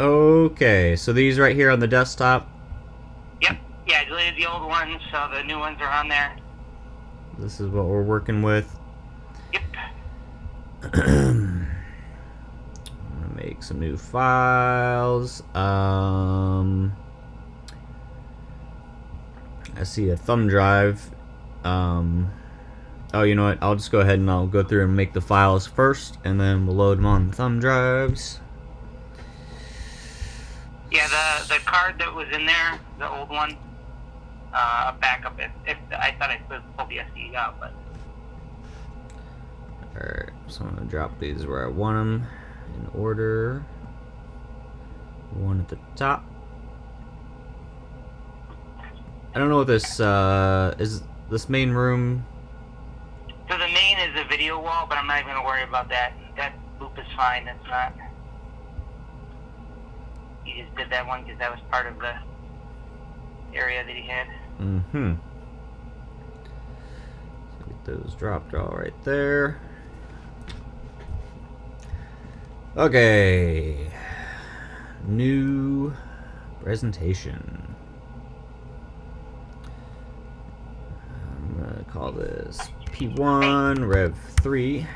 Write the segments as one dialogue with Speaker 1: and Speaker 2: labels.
Speaker 1: Okay, so these right here on the desktop.
Speaker 2: Yep. Yeah, I deleted the old ones, so the new ones are on there.
Speaker 1: This is what we're working with.
Speaker 2: Yep.
Speaker 1: I'm gonna make some new files. I see a thumb drive. Oh, you know what? I'll just go ahead and I'll go through and make the files first, and then we'll load them on the thumb drives.
Speaker 2: Yeah, the card that was in there, the old one, backup. If I thought I could pull the SD out, but.
Speaker 1: Alright, so I'm gonna drop these where I want them in order. One at the top. I don't know what this is. This main room.
Speaker 2: So the main is a video wall, but I'm not even gonna worry about that. That loop is fine. That's not. He just did that one because that was part of the area that he had.
Speaker 1: Mm-hmm. So get those dropped all right there. Okay. New presentation. I'm gonna call this P1 Rev 3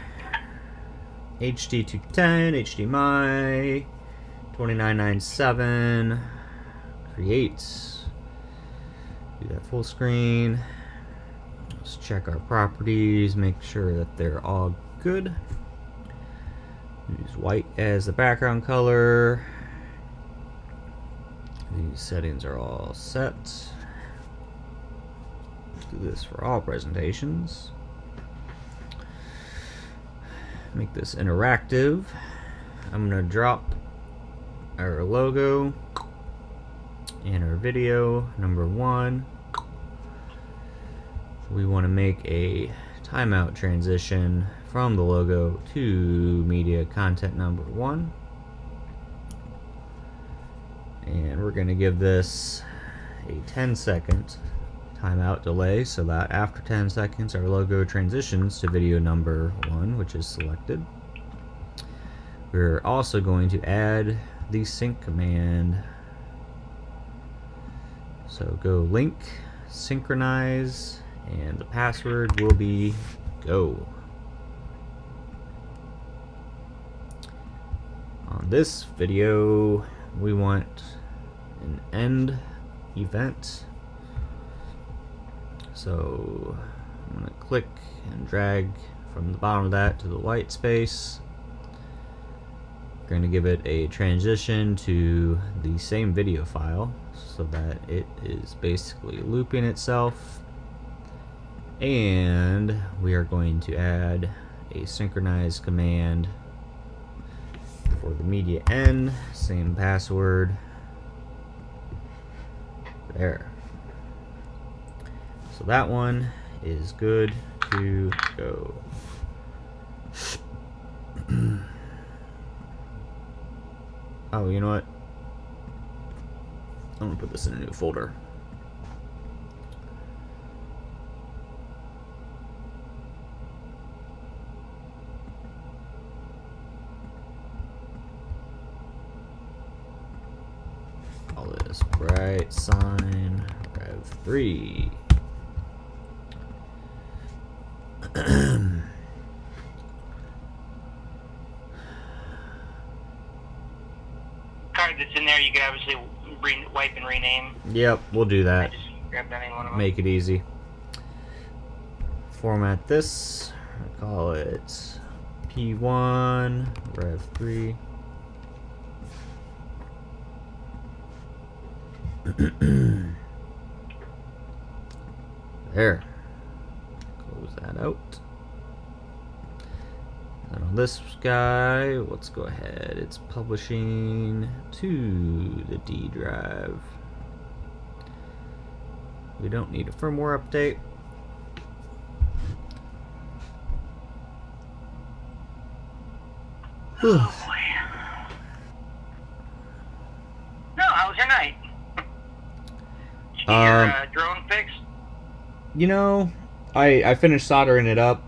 Speaker 1: HD 210 HDMI 2997. Create. Do that full screen. Let's check our properties, make sure that they're all good. Use white as the background color. These settings are all set. Do this for all presentations. Make this interactive. I'm gonna drop our logo and our video number 1. We want to make a timeout transition from the logo to media content number 1, and we're going to give this a 10-second timeout delay so that after 10 seconds our logo transitions to video number 1, which is selected. We're also going to add the sync command. So go link, synchronize, and the password will be go. On this video, we want an end event. So I'm going to click and drag from the bottom of that to the white space. We're going to give it a transition to the same video file so that it is basically looping itself. And we are going to add a synchronize command for the media end, same password. There. So that one is good to go. Oh, you know what? I'm gonna put this in a new folder. Call this BrightSign Rev 3.
Speaker 2: Card that's in there, you could obviously wipe and rename.
Speaker 1: Yep, we'll do
Speaker 2: I
Speaker 1: that.
Speaker 2: just grabbed any one of them.
Speaker 1: Make it easy. Format this. I call it P1 Rev 3. There. Close that out. And on this guy, let's go ahead. It's publishing to the D drive. We don't need a firmware update.
Speaker 2: Oh boy. No, how was your night? Did you get your drone fixed?
Speaker 1: You know, I finished soldering it up,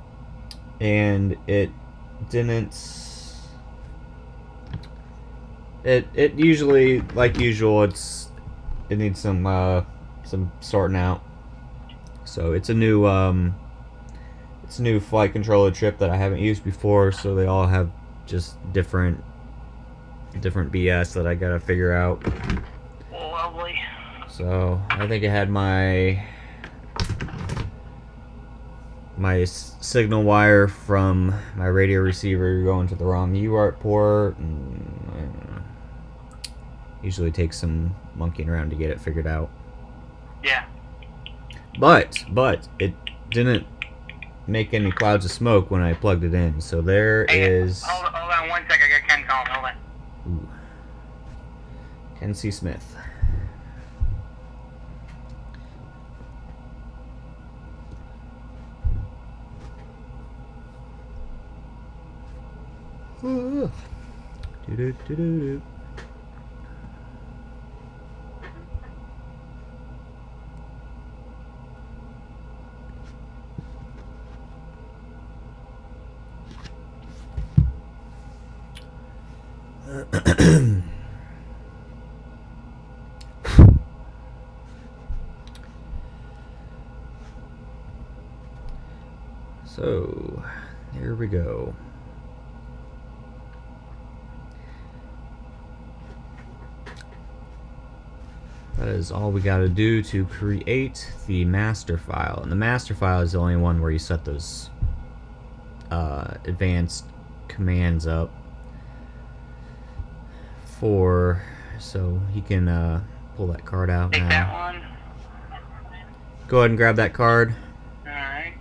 Speaker 1: and it didn't. It usually, like usual, it needs some sorting out. So it's a new flight controller chip that I haven't used before. So they all have just different BS that I gotta figure out.
Speaker 2: Lovely.
Speaker 1: So I think I had my signal wire from my radio receiver going to the wrong UART port, and usually takes some monkeying around to get it figured out.
Speaker 2: Yeah.
Speaker 1: But it didn't make any clouds of smoke when I plugged it in. So there is.
Speaker 2: Hold on 1 second. I got Ken calling. Hold on.
Speaker 1: Ooh. Ken C. Smith. Do-do-do-do-do. So, here we go. That is all we got to do to create the master file. And the master file is the only one where you set those advanced commands up for, so he can pull that card out
Speaker 2: Take
Speaker 1: now.
Speaker 2: that one.
Speaker 1: Go ahead and grab that card.
Speaker 2: Alright.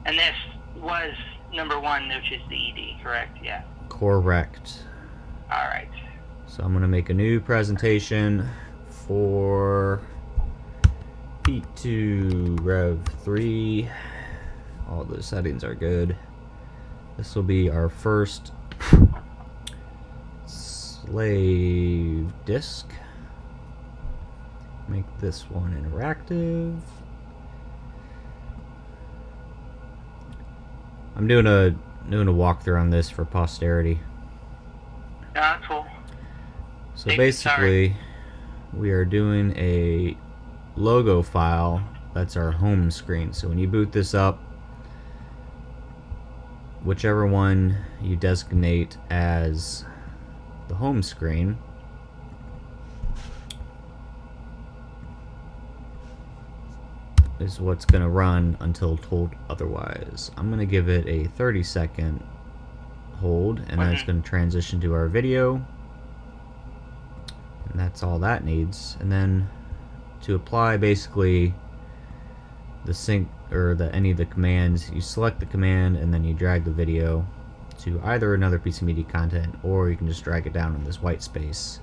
Speaker 2: And this was number 1, which is the ED, correct? Yeah.
Speaker 1: Correct.
Speaker 2: Alright.
Speaker 1: So I'm going to make a new presentation for P2 Rev 3. All the settings are good. This will be our first slave disk. Make this one interactive. I'm doing a walkthrough on this for posterity.
Speaker 2: Yeah, that's cool.
Speaker 1: So basically, we are doing a logo file. That's our home screen. So when you boot this up, whichever one you designate as the home screen, is what's going to run until told otherwise. I'm going to give it a 30-second hold, and then it's going to transition to our video. And that's all that needs. And then to apply basically the sync or any of the commands, you select the command and then you drag the video to either another piece of media content, or you can just drag it down in this white space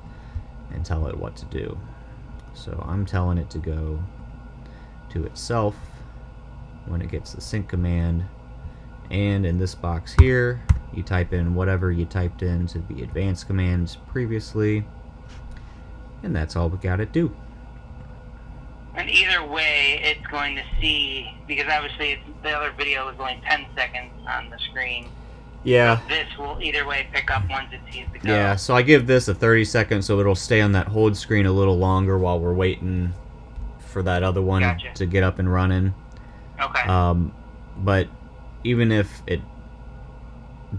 Speaker 1: and tell it what to do. So I'm telling it to go to itself when it gets the sync command, and in this box here you type in whatever you typed into the advanced commands previously. And that's all we gotta do.
Speaker 2: And either way, it's going to see, because obviously the other video is only 10 seconds on the screen.
Speaker 1: Yeah.
Speaker 2: So this will either way pick up once it sees the go.
Speaker 1: Yeah, so I give this a 30 seconds so it'll stay on that hold screen a little longer while we're waiting for that other one to get up and running.
Speaker 2: Okay.
Speaker 1: But even if it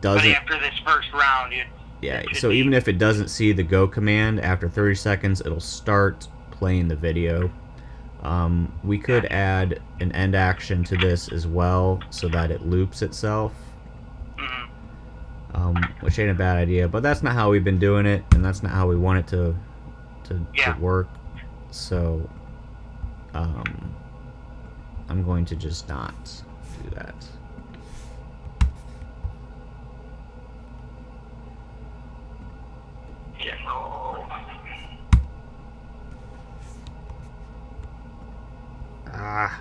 Speaker 1: doesn't...
Speaker 2: But after this first round,
Speaker 1: so even if it doesn't see the go command, after 30 seconds it'll start playing the video. We could add an end action to this as well so that it loops itself, which ain't a bad idea, but that's not how we've been doing it, and that's not how we want it to work. So I'm going to just not do that. Ah.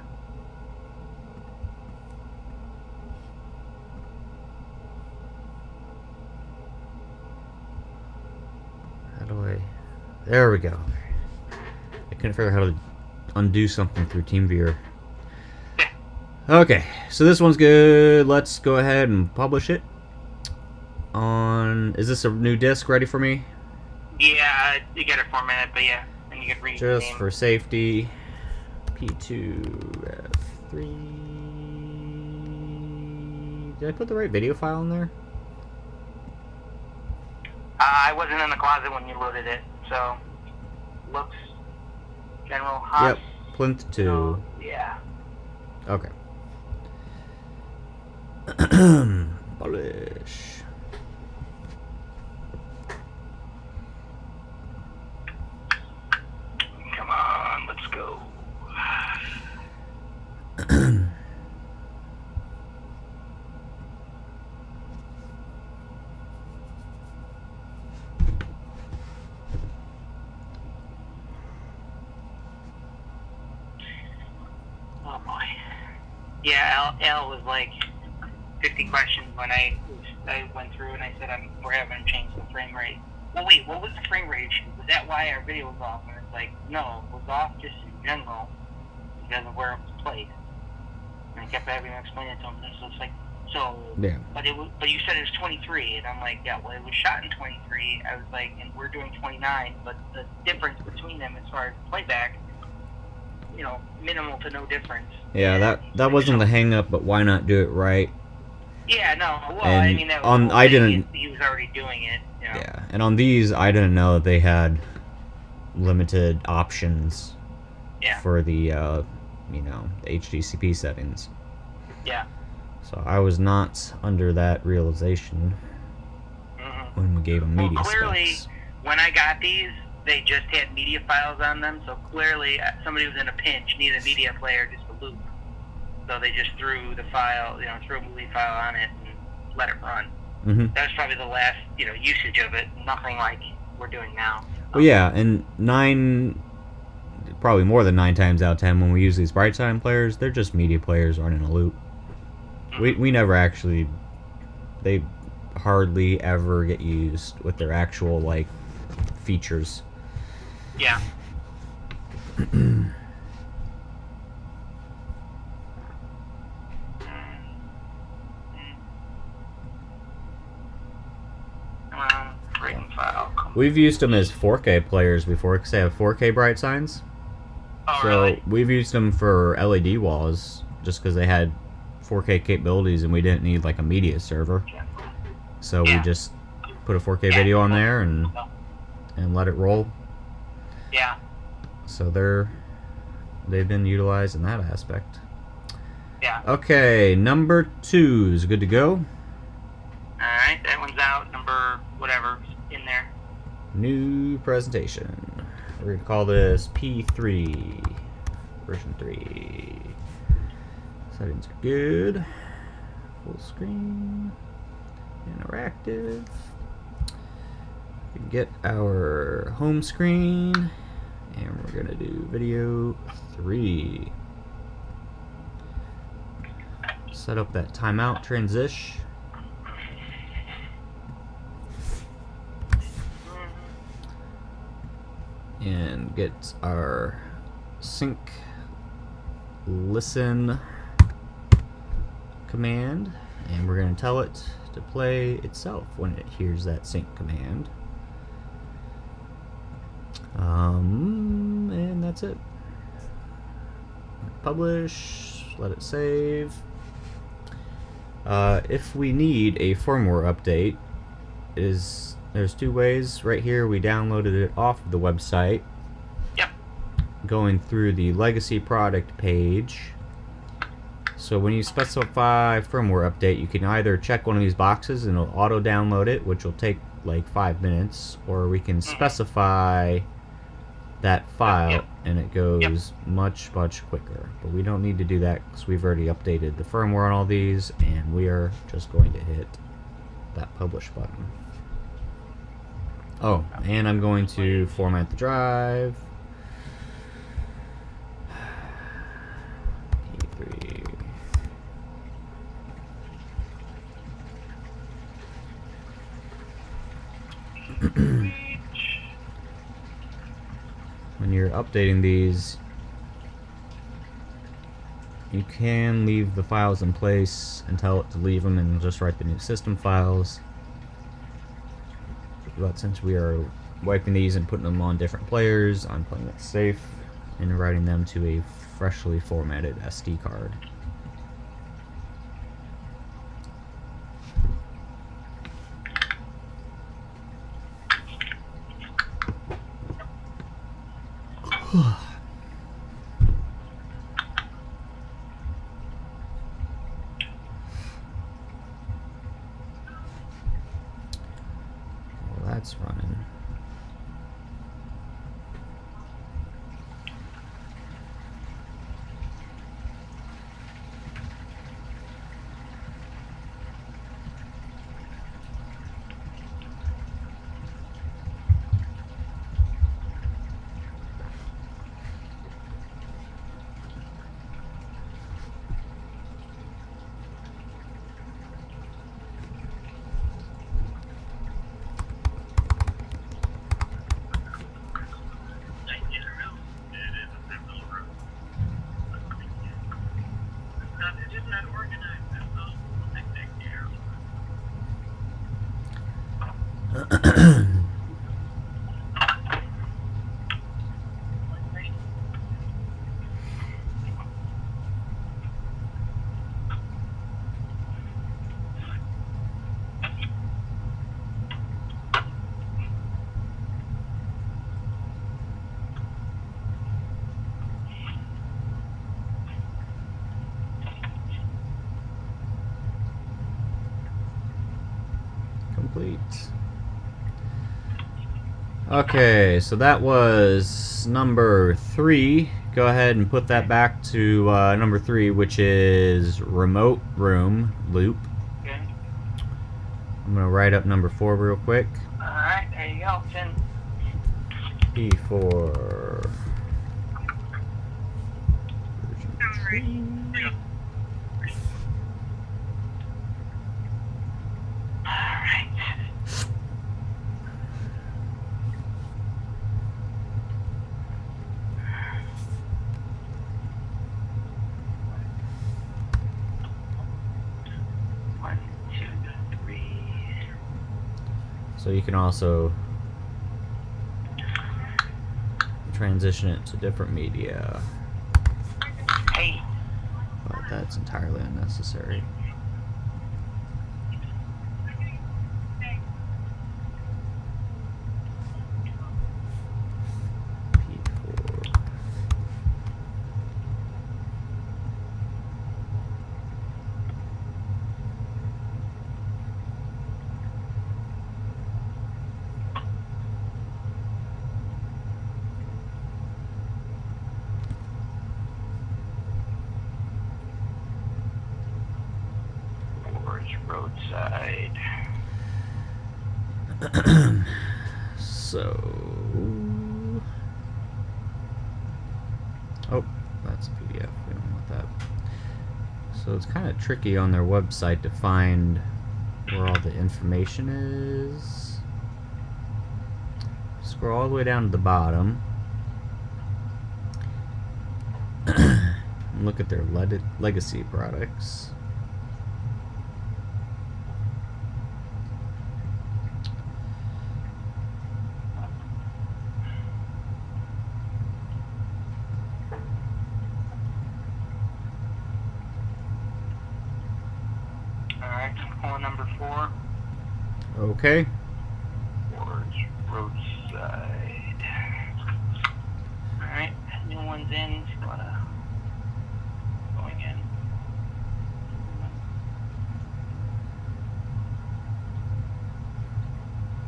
Speaker 1: How do I... There we go. I couldn't figure out how to undo something through TeamViewer. Okay, so this one's good. Let's go ahead and publish it. on... Is this a new disk ready for me?
Speaker 2: Yeah, you got it formatted, but yeah, and you can read the
Speaker 1: Just
Speaker 2: name.
Speaker 1: for safety. P2F3... Did I put the right video file in there?
Speaker 2: I wasn't in the closet when you loaded it, so looks General Haas.
Speaker 1: Yep, Plinth 2.
Speaker 2: So, yeah.
Speaker 1: Okay. Polish.
Speaker 2: Come on, let's go. Oh boy. Yeah, Al was like 50 questions when I went through and I said we're having to change the frame rate. Well, wait, what was the frame rate issue? Was that why our video was off? And it's like, no, it was off just in general because of where it was placed. And I kept having to explain it to him. And so it's like, so,
Speaker 1: Yeah.
Speaker 2: but you said it was 23, and I'm like, yeah, well, it was shot in 23. I was like, and we're doing 29, but the difference between them as far as playback, you know, minimal to no difference.
Speaker 1: Yeah, that wasn't the hang up, but why not do it right?
Speaker 2: Yeah, no, well,
Speaker 1: And
Speaker 2: I mean, that was
Speaker 1: on
Speaker 2: the whole
Speaker 1: I
Speaker 2: thing.
Speaker 1: didn't
Speaker 2: He was already doing it, you know.
Speaker 1: Yeah, and on these I didn't know that they had limited options for the you know, the HDCP settings.
Speaker 2: Yeah.
Speaker 1: So I was not under that realization when we gave them media
Speaker 2: clearly,
Speaker 1: specs.
Speaker 2: when I got these, they just had media files on them, so clearly somebody was in a pinch, needed a media player just to loop. So they just threw the file, you know, threw a movie file on it and let it run.
Speaker 1: Mm-hmm.
Speaker 2: That was probably the last, you know, usage of it. Nothing like we're doing now.
Speaker 1: Well, yeah, and probably more than 9 times out of 10 when we use these BrightSign players, they're just media players running a loop. We never actually, they hardly ever get used with their actual, like, features.
Speaker 2: Yeah. File.
Speaker 1: We've used them as 4K players before because they have 4K BrightSigns.
Speaker 2: Oh,
Speaker 1: so
Speaker 2: really?
Speaker 1: we've used them for LED walls just because they had 4K capabilities and we didn't need like a media server. So we just put a 4K video on there and let it roll.
Speaker 2: Yeah.
Speaker 1: So they've been utilized in that aspect.
Speaker 2: Yeah.
Speaker 1: Okay, number 2 is good to go.
Speaker 2: Alright, that one's out. Number whatever in there.
Speaker 1: New presentation. We're going to call this P3, version 3. Settings are good. Full screen. Interactive. We get our home screen. And we're going to do video 3. Set up that timeout transition. And get our sync listen command, and we're going to tell it to play itself when it hears that sync command. And that's it. Publish, let it save. If we need a firmware update, there's 2 ways. Right here, we downloaded it off of the website.
Speaker 2: Yep.
Speaker 1: Going through the legacy product page. So when you specify firmware update, you can either check one of these boxes and it'll auto download it, which will take like 5 minutes, or we can specify that file and it goes much quicker. But we don't need to do that because we've already updated the firmware on all these, and we are just going to hit that publish button. Oh, and I'm going to format the drive. P3. When you're updating these, you can leave the files in place and tell it to leave them and just write the new system files. but since we are wiping these and putting them on different players, I'm playing it safe and writing them to a freshly formatted SD card. That's running. Complete. Okay, so that was number 3. Go ahead and put that back to number 3, which is remote room loop.
Speaker 2: Okay.
Speaker 1: I'm going to write up number 4 real quick.
Speaker 2: Alright, there you go, 10.
Speaker 1: P4 version 3.
Speaker 2: Alright. One, two, three.
Speaker 1: So you can also transition it to different media,
Speaker 2: Hey.
Speaker 1: but that's entirely unnecessary. P4.
Speaker 2: Roadside.
Speaker 1: So, oh, that's a PDF. We don't want that. So it's kind of tricky on their website to find where all the information is. Scroll all the way down to the bottom and look at their legacy products.
Speaker 2: Alright, calling number 4.
Speaker 1: Okay.
Speaker 2: Roadside. Alright, new one's in. Going in.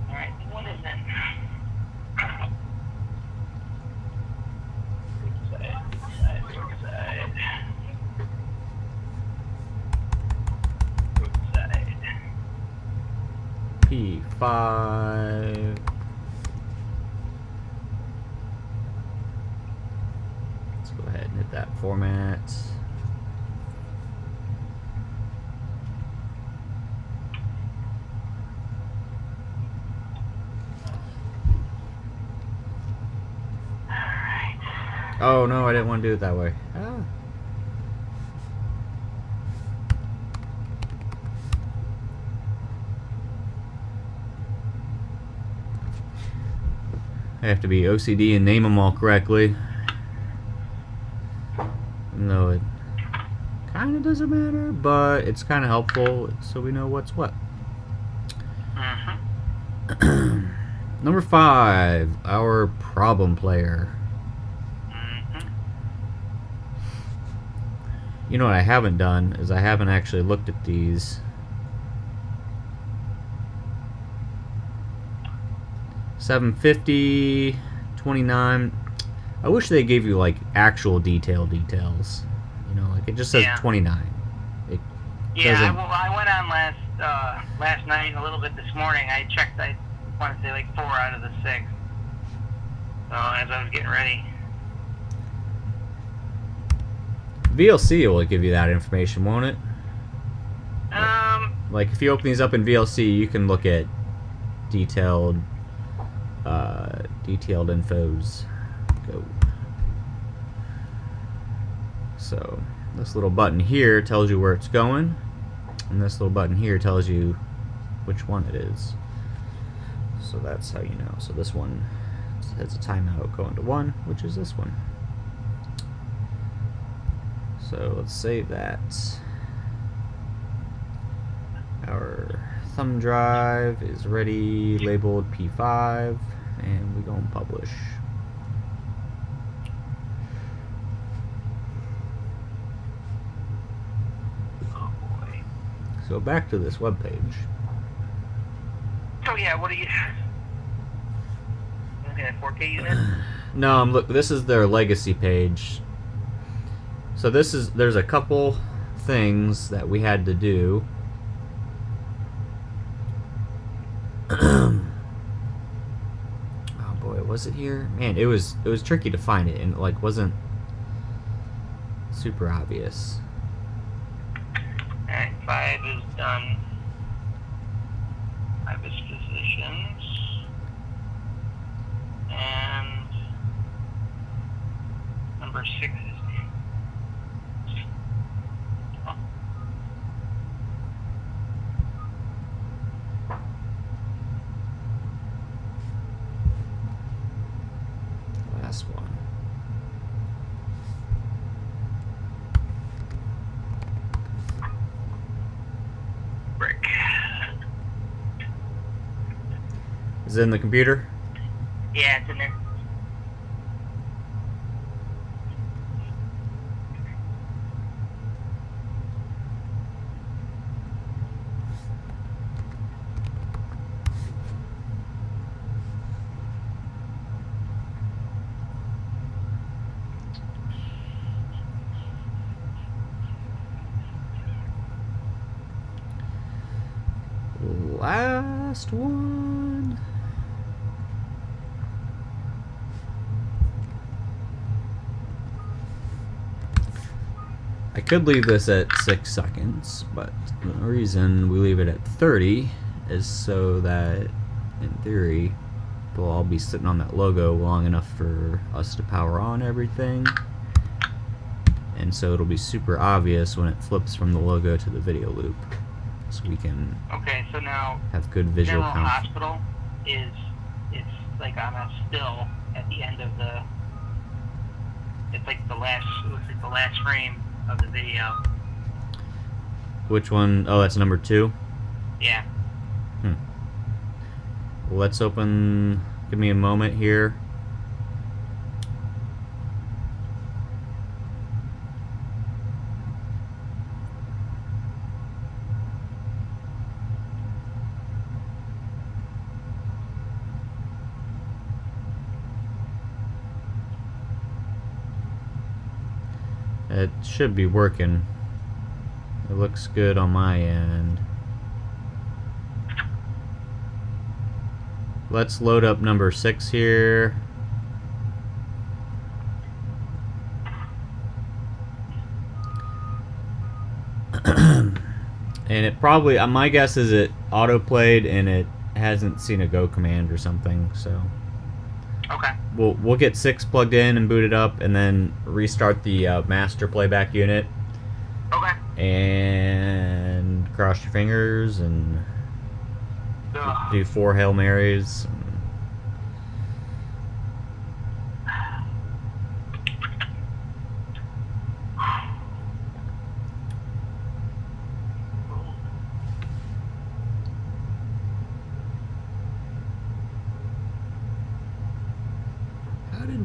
Speaker 2: Alright, new one is in. Roadside.
Speaker 1: P5. Let's go ahead and hit that format. Oh no, I didn't want to do it that way. Ah. I have to be OCD and name them all correctly. Even though it kind of doesn't matter, but it's kind of helpful so we know what's what. Number 5, our problem player. You know what I haven't done is I haven't actually looked at these. 750, 29. I wish they gave you like actual details. You know, like it just says 29. It
Speaker 2: I went on last night and a little bit this morning. I checked. I want to say like 4 out of the 6. So as I was getting ready.
Speaker 1: VLC will give you that information, won't it? Like if you open these up in VLC, you can look at detailed infos. Go. So this little button here tells you where it's going, and this little button here tells you which one it is. So that's how you know. So this one has a timeout going to 1, which is this one. So let's save that. Our thumb drive is ready, labeled P5, and we go and publish.
Speaker 2: Oh boy.
Speaker 1: So back to this web page.
Speaker 2: Oh yeah, what are you looking at? 4K unit?
Speaker 1: No, this is their legacy page. So there's a couple things that we had to do. Oh boy, was it here? Man, it was tricky to find it, and it like wasn't super obvious.
Speaker 2: Alright, 5 is done. 5 is positions. And number 6 is
Speaker 1: last one.
Speaker 2: brick.
Speaker 1: Is it in the computer?
Speaker 2: Yeah, it's in there.
Speaker 1: Last one. I could leave this at 6 seconds, but the reason we leave it at 30 is so that, in theory, we'll all be sitting on that logo long enough for us to power on everything. And so it'll be super obvious when it flips from the logo to the video loop. So we can
Speaker 2: so now
Speaker 1: have good visual
Speaker 2: General
Speaker 1: count.
Speaker 2: Hospital it's like on a still at the end of the. It's like it looks like the last frame of the video.
Speaker 1: Which one? Oh, that's number 2?
Speaker 2: Yeah.
Speaker 1: Well, let's open. Give me a moment here. It should be working. It looks good on my end. Let's load up number 6 here. And it probably, my guess is it auto-played and it hasn't seen a go command or something, so.
Speaker 2: Okay.
Speaker 1: We'll get 6 plugged in and booted up, and then restart the master playback unit.
Speaker 2: Okay.
Speaker 1: And cross your fingers and do 4 Hail Marys.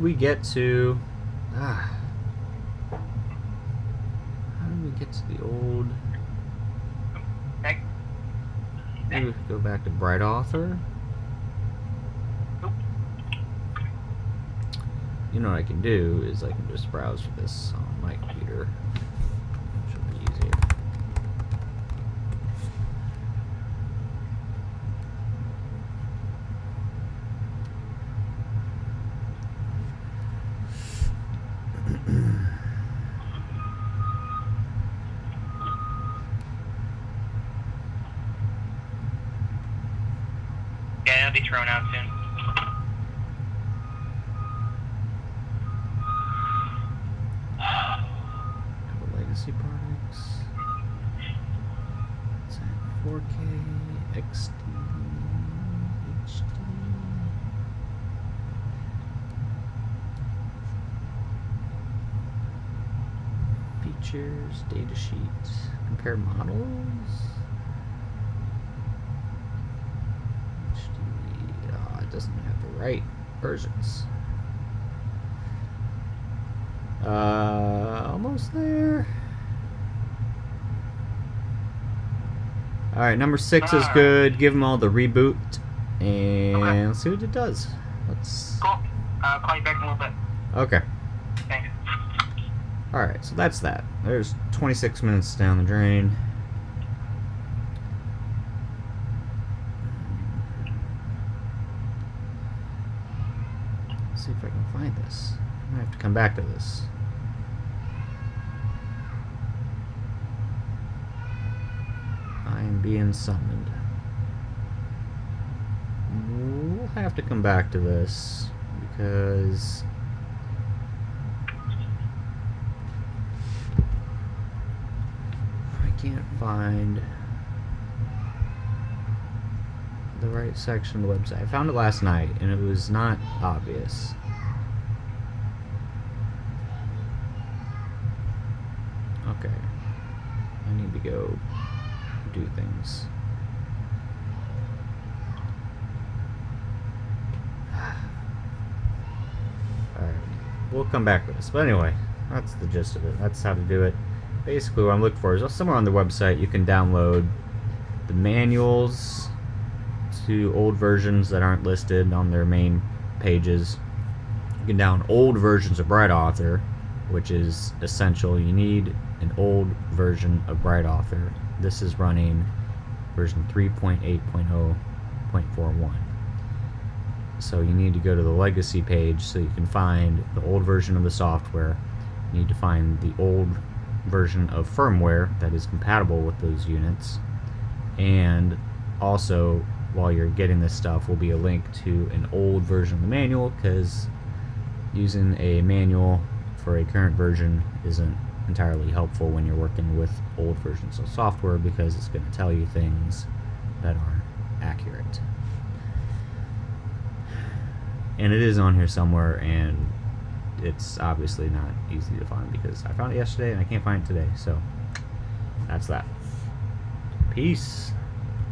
Speaker 1: we get to... How did we get to the old...
Speaker 2: Okay.
Speaker 1: Maybe we could go back to BrightAuthor. You know what I can do is I can just browse for this on my computer. Should be easier.
Speaker 2: Yeah, it'll be thrown out soon.
Speaker 1: Legacy products. It's at 4K, XD, HD. Features, data sheet, compare models. HD. Oh, it doesn't have the right versions. Almost there. Alright, number 6 is good. Give them all the reboot. And let's see what it does. Let's...
Speaker 2: Cool. Call you back in a little bit.
Speaker 1: Okay.
Speaker 2: Thanks.
Speaker 1: Alright, so that's that. There's 26 minutes down the drain. Let's see if I can find this. I have to come back to this. I am being summoned. We'll have to come back to this because I can't find the right section of the website. I found it last night and it was not obvious. Okay. I need to go do things. Alright. We'll come back to this. But anyway, that's the gist of it. That's how to do it. Basically what I'm looking for is somewhere on the website you can download the manuals to old versions that aren't listed on their main pages. You can download old versions of BrightAuthor, which is essential. You need an old version of BrightAuthor. This is running version 3.8.0.41. So you need to go to the legacy page so you can find the old version of the software. You need to find the old version of firmware that is compatible with those units. And also, while you're getting this stuff, will be a link to an old version of the manual, because using a manual for a current version isn't entirely helpful when you're working with old versions of software, because it's going to tell you things that aren't accurate. And it is on here somewhere, and it's obviously not easy to find because I found it yesterday and I can't find it today. So that's that. Peace.